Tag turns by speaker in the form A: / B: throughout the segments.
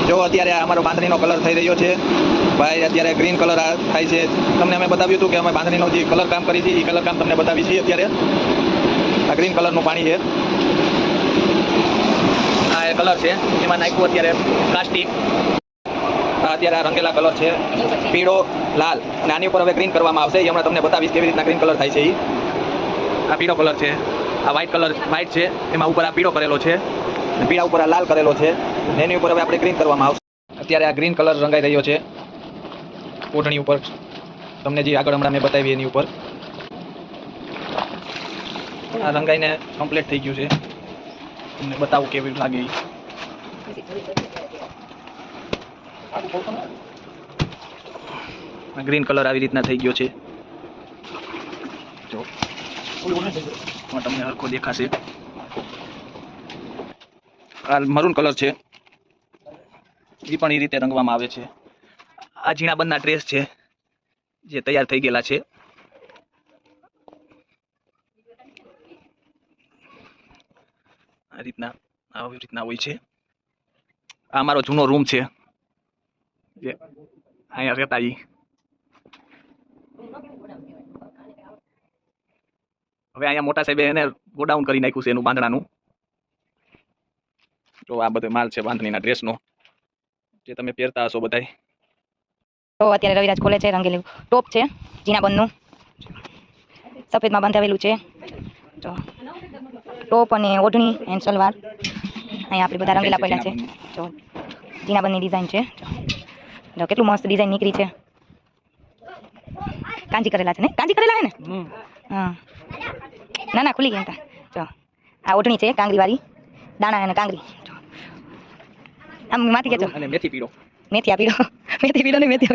A: જો અત્યારે અમારો બાંધણીનો કલર થઈ રહ્યો છે ભાઈ. અત્યારે ગ્રીન કલર થાય છે. તમને અમે બતાવ્યું હતું કે અમે બાંધણીનો જે કલર કામ કરી છે એ કલર કામ તમને બતાવી છીએ. અત્યારે આ ગ્રીન કલરનું પાણી છે. આ એ કલર છે એમાં નાખ્યું અત્યારે પ્લાસ્ટિક. અત્યારે આ રંગેલા કલર છે પીળો લાલ, અને આની ઉપર હવે ગ્રીન કરવામાં આવશે. એ હમણાં તમને બતાવીશ કેવી રીતના ગ્રીન કલર થાય છે. આ પીળો કલર છે, આ વ્હાઇટ કલર વ્હાઇટ છે, એમાં ઉપર આ પીળો કરેલો છે, પીળા ઉપર આ લાલ કરેલો છે, એની ઉપર હવે આપણે ગ્રીન કરવામાં આવશે. અત્યારે આ ગ્રીન કલર રંગાઈ રહ્યો છે ઓઢણી ઉપર. તમને જે આગળ હમણાં મેં બતાવી એની ઉપર આ રંગાઈને કમ્પ્લીટ થઈ ગયું છે. તમને બતાવું કેવી લાગે. ગ્રીન કલર આવી રીતના થઈ ગયો છે. જો તમને હરખો દેખાશે. આ મરૂન કલર છે, એ પણ એ રીતે રંગવામાં આવે છે. આ ઝીણાબંધના ડ્રેસ છે જે તૈયાર થઈ ગયેલા છે. આવી રીતના હોય છે. આ મારો જૂનો રૂમ છે જે અહીંયા રહેતા. હવે અહીંયા મોટા સાહેબે એને ગોડાઉન કરી નાખ્યું છે એનું બાંધણાનું. તો આ બધો માલ છે બાંધણીના ડ્રેસનો જે તમે પહેરતા હશો બધાય.
B: તો અત્યારે રવિરાજ ખોલે છે. રંગેલું ટોપ છે ઝીણાબંધનું, સફેદમાં બાંધાવેલું છે. જો ટોપ અને ઓઢણી એન્ડ સલવાર અહીંયા આપણે બધા રંગેલા પડ્યા છે. જો ઝીણાબંધની ડિઝાઇન છે. જો કેટલું મસ્ત ડિઝાઇન નીકળી છે. કાંજી કરેલા છે ને? કાંજી કરેલા હે ને? હા, ના ના ખુલી ગયા. જો આ ઓઢણી છે કાંગરીવાળી, દાણા અને કાંગરી. આમ માથી કે
A: અને મેથી પીળો,
B: મેથી આ પીળો, મેથી પીળો ને મેથી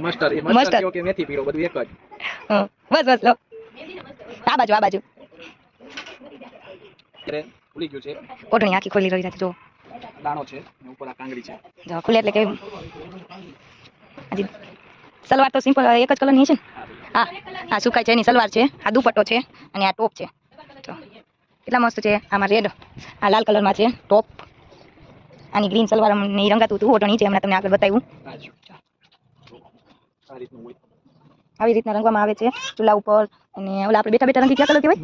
A: મસ્ટર્ડ. એ મસ્ટર્ડ કે મેથી પીળો બધું એક જ.
B: બસ બસ લો. આ બાજુ
A: એટલે ખુલી ગયું છે.
B: ઓઢણી આખી ખોલી રહી છે. જો
A: દાણો છે અને ઉપર આ કાંગરી છે.
B: જો ખુલે એટલે કેવું. હજી સલવાર તો સિમ્પલ એક જ કલરની છે ને. હા આ સુકાઈ છે એની સલવાર છે, આ દુપટ્ટો છે અને આ ટોપ છે. જો કેટલા મસ્ત છે. આમાં રેડ, આ લાલ કલરમાં છે ટોપ, આની ગ્રીન સલવાર ની રંગાતું હતું. ઓઢણી છે હમણાં તમને આગળ બતાવ્યું. આવી રીતના રંગવામાં આવે છે ચૂલા ઉપર. અને ઓલા આપણે બેઠા બેઠા રંગી કયા કલર કહેવાય?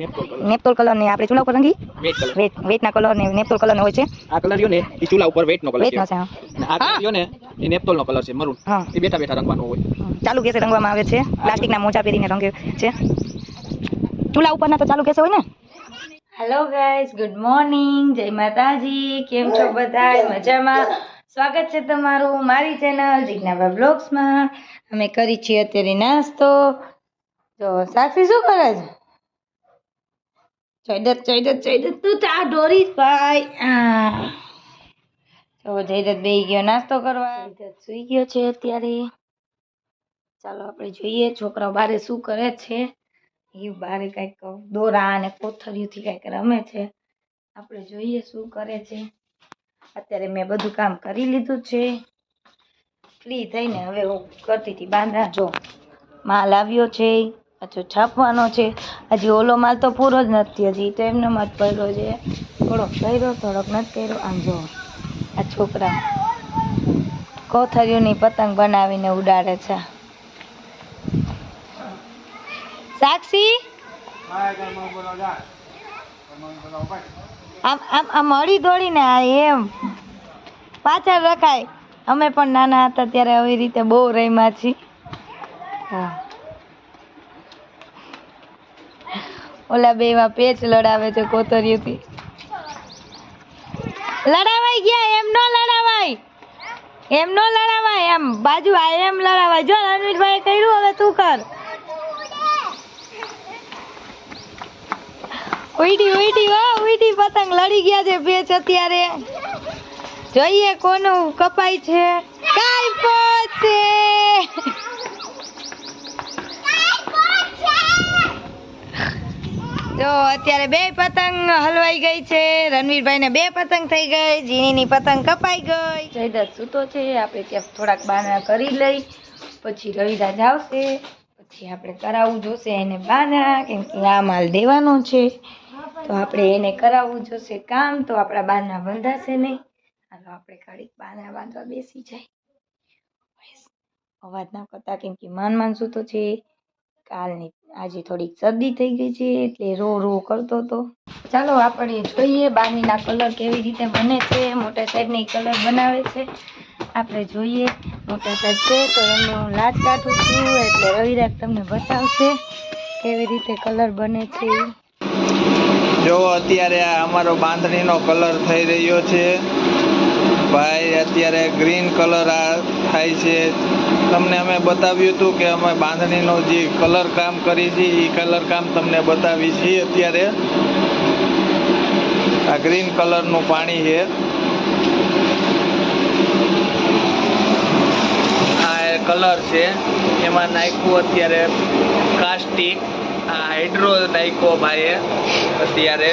B: નેપતોલ કલર ને આપણે ચૂલા ઉપર રંગી વેટના કલર ને નેપતોલ કલર નો હોય છે.
A: આ કલર રહ્યો ને એ ચૂલા ઉપર વેટનો કલર છે.
B: વેટનો છે.
A: અને આ કલર રહ્યો ને એ નેપતોલનો કલર છે મરૂન. એ બેઠા બેઠા રંગવાનો હોય.
B: ચાલુ ગેસે રંગવામાં આવે છે. પ્લાસ્ટિકના મોજા પહેરીને રંગે છે. ચૂલા ઉપરના તો ચાલુ ગેસે હોય ને. હેલો ગાઈઝ, ગુડ મોર્નિંગ, જય માતાજી. કેમ છો બધા? મજામાં? સ્વાગત છે તમારું મારી ચેનલ જિજ્ઞાબા બ્લોગ્સમાં. અમે કરી છીએ અત્યારે નાસ્તો. જો સાક્ષી શું કરે છે? જયદત્ત તું ચા ઢોરીશ ભાઈ. તો જયદત્ત બેહી ગયો નાસ્તો કરવા. જયદત્ત સુઈ ગયો છે અત્યારે. ચાલો આપણે જોઈએ છોકરાઓ બારે શું કરે છે. એ બારે કંઈક દોરા અને કોથળીઓથી કંઈક રમે છે. આપણે જોઈએ શું કરે છે. અત્યારે મેં બધું કામ કરી લીધું છે. ફ્રી થઈને હવે હું કરતી હતી બાંધણા. જો માલ આવ્યો છે, પાછો છાપવાનો છે. હજી ઓલો માલ તો પૂરો જ નથી. હજી તો એમનો જ પડ્યો છે. થોડોક કર્યો, થોડોક નથી કર્યો. આમ જો આ છોકરા કોથળીઓની પતંગ બનાવીને ઉડાડે છે. સાક્ષી આમ હળી દોડીને એમ પાછળ રખાય. અમે પણ નાના હતા ત્યારે આવી રીતે બહુ રમ્યા છીએ. હા, ઓલા બે માં પેચ લડાવે છે કોતરીઓથી. લડાવાઈ ગયા. એમ નો લડાવાય, એમ નો લડાવાય. એમ બાજુ આ એમ લડાવાય. જો રણવીરભાઈ કર્યું, હવે તું કર. ઉઈડી ઉઈડી હો, ઉઈડી પતંગ લડી ગયા છે પેચ. અત્યારે જોઈએ કોનું કપાય છે. કાઈ છે. જો અત્યારે બે પતંગ હલવાઈ ગઈ છે. રણવીરભાઈ ને બે પતંગ થઈ ગઈ. જીનીની પતંગ કપાઈ ગઈ. જયદત્ત સૂતો છે. આપણે ત્યાં થોડાક બાંધણા કરી લઈ, પછી રવિરાજ આવશે. પછી આપણે કરાવવું જોશે એને બાંધણા, કેમ કે આ માલ દેવાનો છે. તો આપણે એને કરાવવું જોશે કામ. તો આપણા બાંધણા બંધાશે નહીં. હાલો આપણે ઘડીક બાંધણા બાંધવા બેસી જાય. અવાજ ના કરતા કેમ કે માન સૂતો છે. કાલની આજે થોડીક શરદી થઈ ગઈ છે એટલે રો કરતો હતો. ચાલો આપણે જોઈએ બાંધણીના કલર કેવી રીતે બને છે. મોટા સાઈડની કલર બનાવે છે આપણે જોઈએ. મોટા સાઈડ છે તો એમને હું લાચ કાઢું છું એટલે રવિરાજ તમને બતાવશે કેવી રીતે કલર બને છે.
A: જો અત્યારે આ અમારો બાંધણીનો કલર થઈ રહ્યો છે ભાઈ. અત્યારે ગ્રીન કલર આ થાય છે. તમને અમે બતાવ્યું હતું કે અમે બાંધણીનો જે કલર કામ કરી છે એ કલર કામ તમને બતાવી છીએ. અત્યારે આ ગ્રીન કલરનું પાણી છે. આ કલર છે એમાં નાખ્યું અત્યારે કાસ્ટિક. આ હાઇડ્રો નાખ્યો ભાઈએ અત્યારે.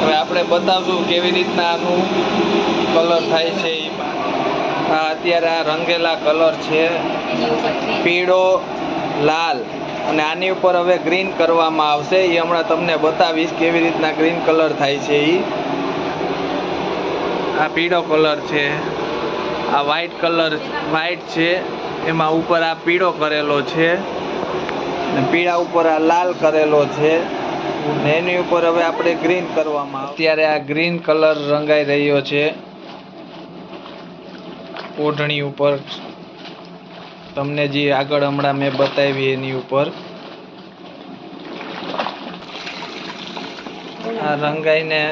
A: હવે આપણે બતાવશું કેવી રીતના આનું કલર થાય છે. આ અત્યારે આ રંગેલા કલર છે પીળો લાલ અને આની ઉપર હવે ગ્રીન કરવામાં આવશે. એ હમણાં તમને બતાવીશ કેવી રીતના ગ્રીન કલર થાય છે. આ પીળો કલર છે. આ વ્હાઈટ છે એમાં ઉપર આ પીળો કરેલો છે અને પીળા ઉપર આ લાલ કરેલો છે ને એની ઉપર હવે આપણે ગ્રીન કરવામાં. અત્યારે આ ગ્રીન કલર રંગાઈ રહ્યો છે ઓઢણી ઉપર. તમને જે આગળ હમણાં મેં બતાવી એની ઉપર આ રંગાઈને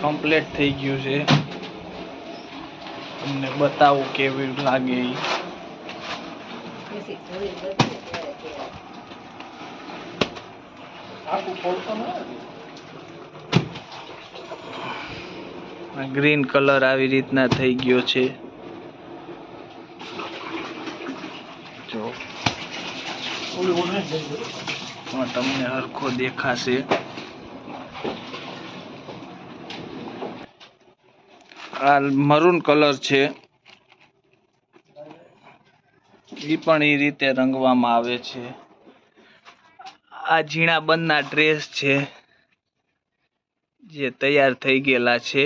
A: કમ્પ્લીટ થઈ ગયું છે. તમને બતાવું કેવી લાગે. ગ્રીન કલર આવી રીતના થઈ ગયો છે. જો તમને હરખો દેખાશે. આ મરૂન કલર છે એ પણ એ રીતે રંગવામાં આવે છે. આ ઝીણા બંધના ડ્રેસ છે જે તૈયાર થઈ ગયેલા છે.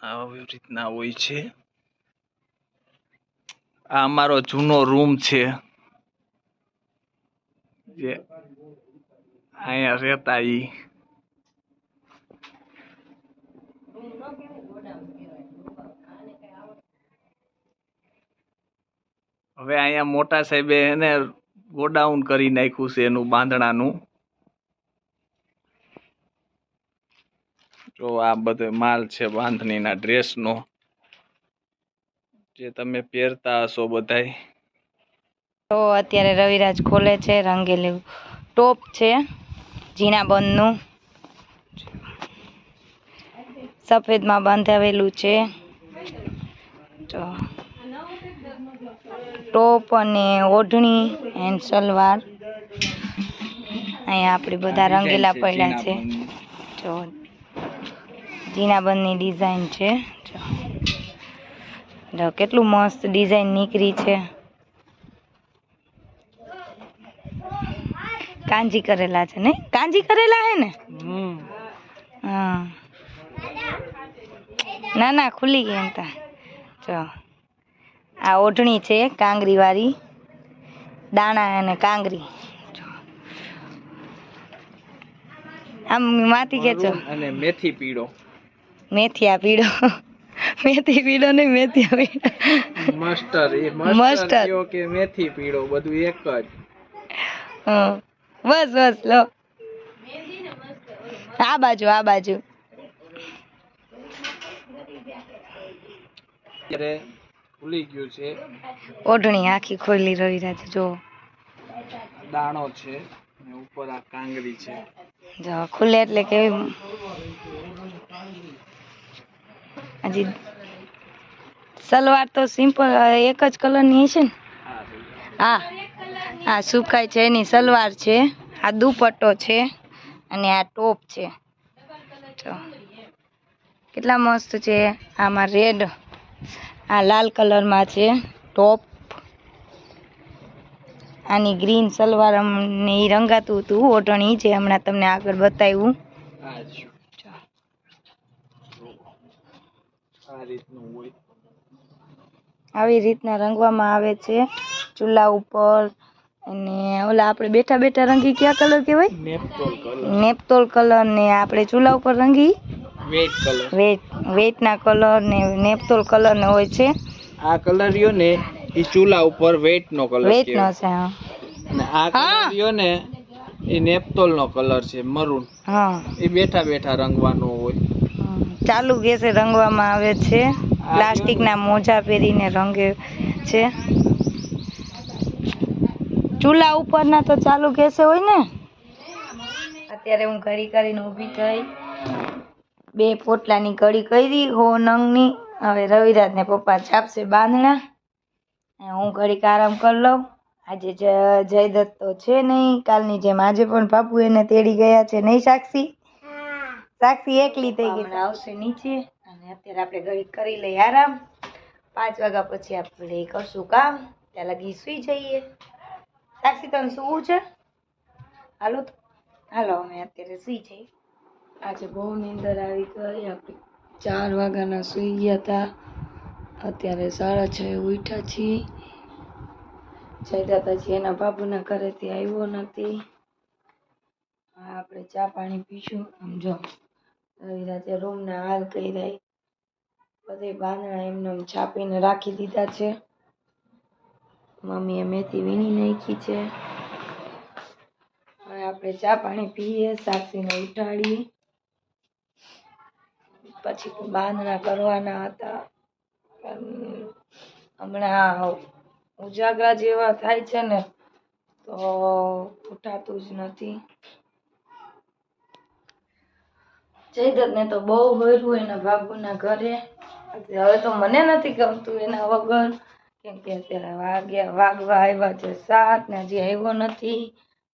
A: આવી રીતના હોય છે. આ અમારો જૂનો રૂમ છે જે અહીંયા રહેતા. હવે અહીંયા મોટા સાહેબે એને ગોડાઉન કરી નાખ્યું છે એનું બાંધણાનું. જો આ બધો માલ છે બાંધણીના ડ્રેસનો જે તમે પહેરતા હશો બધાય.
B: તો અત્યારે રવિરાજ ખોલે છે. રંગેલું ટોપ છે ઝીણા બંધનું. સફેદમાં બાંધાવેલું છે. તો ટોપ અને ઓઢણી એન્ડ સલવાર અહીંયા આપણે બધા રંગેલા પડ્યા છે. જો ઝીણા બંધની ડિઝાઇન છે. જો કેટલું મસ્ત ડિઝાઇન નીકળી છે. કાંજી કરેલા છે ને? કાંજી કરેલા હે ને? હા ના ખુલી ગઈ એમ તા. જો આ ઓઢણી છે કાંગરી વાળી. દાણા અને કાંગરી. આમ માથી ખેંચો.
A: અને મેથી પીળો.
B: મેથીયા પીળો. મેથી પીળો નહીં મેથીયા પીળો.
A: મસ્ટર્ડ કે મેથી પીળો બધું એક જ.
B: બસ લો. આ બાજુ
A: અત્યારે ખુલી ગયું છે.
B: ઓઢણી આખી ખોલી રવિરાજ. જો
A: દાણો છે ને ઉપર આ કાંગરી છે.
B: જો ખુલે એટલે કેવી હજી સલવાર તો સિમ્પલ એક જ કલરની છે ને. હા સુકાય છે એની સલવાર છે. આ દુપટ્ટો છે અને આ ટોપ છે. જો કેટલા મસ્ત છે. આમાં રેડ આ લાલ કલરમાં છે ટોપ. આની ગ્રીન સલવાર અમને ઈ રંગાતું હતું ઓટણી જે હમણાં તમને આગળ બતાવ્યું. આવી રીતના રંગવામાં આવે છે ચૂલા ઉપર. અને ઓલા આપણે બેઠા બેઠા રંગી કયા કલર કહેવાય? નેપતોલ કલર. ને આપણે ચૂલા ઉપર રંગી વેટના કલર ને નેપતોલ કલર ને હોય છે.
A: આ કલર રહ્યો ને એ ચૂલા ઉપર વેટનો કલર
B: વેટનો છે. હા
A: અને આ કલર રહ્યો ને એ નેપતોલનો કલર છે મરૂન.
B: હા
A: એ બેઠા બેઠા રંગવાનો હોય.
B: ચાલુ ગેસે રંગવામાં આવે છે. પ્લાસ્ટિકના મોજા પહેરીને રંગે છે. ચૂલા ઉપરના તો ચાલુ ગેસે હોય ને. અત્યારે હું ઘડી કરીને ઊભી થઈ. 2 પોટલાની કડી કરી હો નંગની. હવે રવિરાજ ને પપ્પા છાપશે બાંધણા. હું ઘડીક આરામ કરી લઉં. આજે જયદત્ત તો છે નહીં. કાલની જેમ આજે પણ બાપુ એને તેડી ગયા છે નહીં સાક્ષી? સાક્ષી એકલી થઈ ગઈ. આવશે નીચે અને અત્યારે આપણે ઘડીક કરી લઈએ આરામ. 5 વાગ્યા પછી આપણે કરશું કામ. ત્યાં લગી સુઈ જઈએ. સાક્ષી તને સૂવું છે? હાલો અમે અત્યારે સુઈ જઈએ. આજે બહુ નીંદર આવી ગઈ. આપણે 4 વાગ્યાના સુઈ ગયા હતા. અત્યારે 6:30 ઉઠ્યા છીએ. જયદાતાજી એના બાબુના ઘરેથી આવ્યો નથી. આપણે ચા પાણી પીશું. સમજો રવિરાજે રૂમના હાલ કરી રહી. બધે બાંધણા એમને છાપીને રાખી દીધા છે. મમ્મીએ મેથી વીણી નાખી છે. હવે આપણે ચા પાણી પીએ. સાક્ષીને ઉઠાડીએ. પછી બાંધણા કરવાના હતા. હમણાં ઉજાગરા જેવા થાય છે ને તો ઉઠાતું જ નથી. જયદત્ત ને તો બહુ હોર્યું એના બાબુના ઘરે. હવે તો મને નથી ગમતું એના વગર. કેમ કે અત્યારે વાગવા આવ્યા છે 7 ને હજી આવ્યો નથી.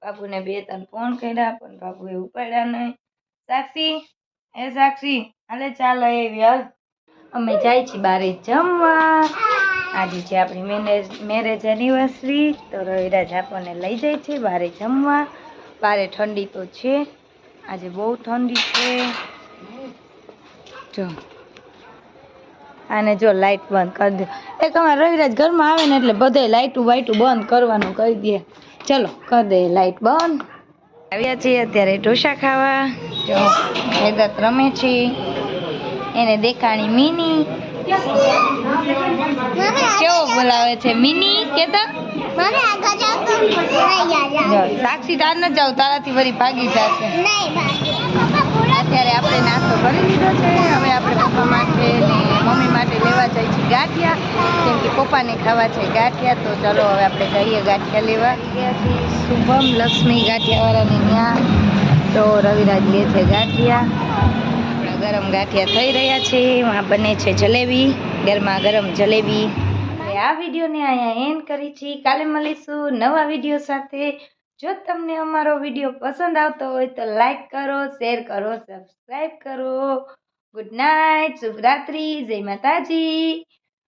B: બાબુને 2-3 ફોન કર્યા પણ બાબુએ ઉપાડ્યા નહીં. સાક્ષી હાલે ચાલો એવી હાલ. અમે જાય છીએ બારે જમવા. આજે છે આપણી મેરેજ એનિવર્સરી. તો રવિરાજ આપણને લઈ જાય છે બારે જમવા. બારે ઠંડી તો છે. આજે બહુ ઠંડી છે. જો આને જો લાઈટ બંધ કરી દે. એક અમારે રવિરાજ ઘરમાં આવે ને એટલે બધે લાઈટું વાઈટું બંધ કરવાનું કહી દે. ચલો કરી દે લાઈટ બંધ. આવ્યા છીએ અત્યારે ઢોસા ખાવા. જો જયદત્ત રમે છે. એને દેખાણી મિની. કેવો બોલાવે છે મિની? કેતા સાક્ષી તાર ન જાવ તારાથી વળી ભાગી જશે. અત્યારે આપણે નાસ્તો કરી લીધો છે. હવે આપણે પપ્પા માટે ને મમ્મી માટે લેવા જાય છે ગાંઠિયા. કેમ કે પપ્પાને ખાવા છે ગાંઠિયા. તો ચલો હવે આપણે જઈએ ગાંઠિયા લેવા. શુભમ લક્ષ્મી ગાંઠિયાવાળાને ત્યાં. તો રવિરાજ લે છે ગાંઠિયા. આપણા ગરમ ગાંઠિયા થઈ રહ્યા છે. એમાં બને છે જલેબી. ગરમા ગરમ જલેબી. આ વિડીયોને અહીંયા એન્ડ કરી છે. કાલે મળીશું નવા વિડીયો સાથે. જો તમને અમારો વિડીયો પસંદ આવતો હોય તો લાઈક કરો, શેર કરો, સબસ્ક્રાઈબ કરો. ગુડ નાઇટ, શુભરાત્રી, જય માતાજી.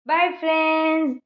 B: By friends.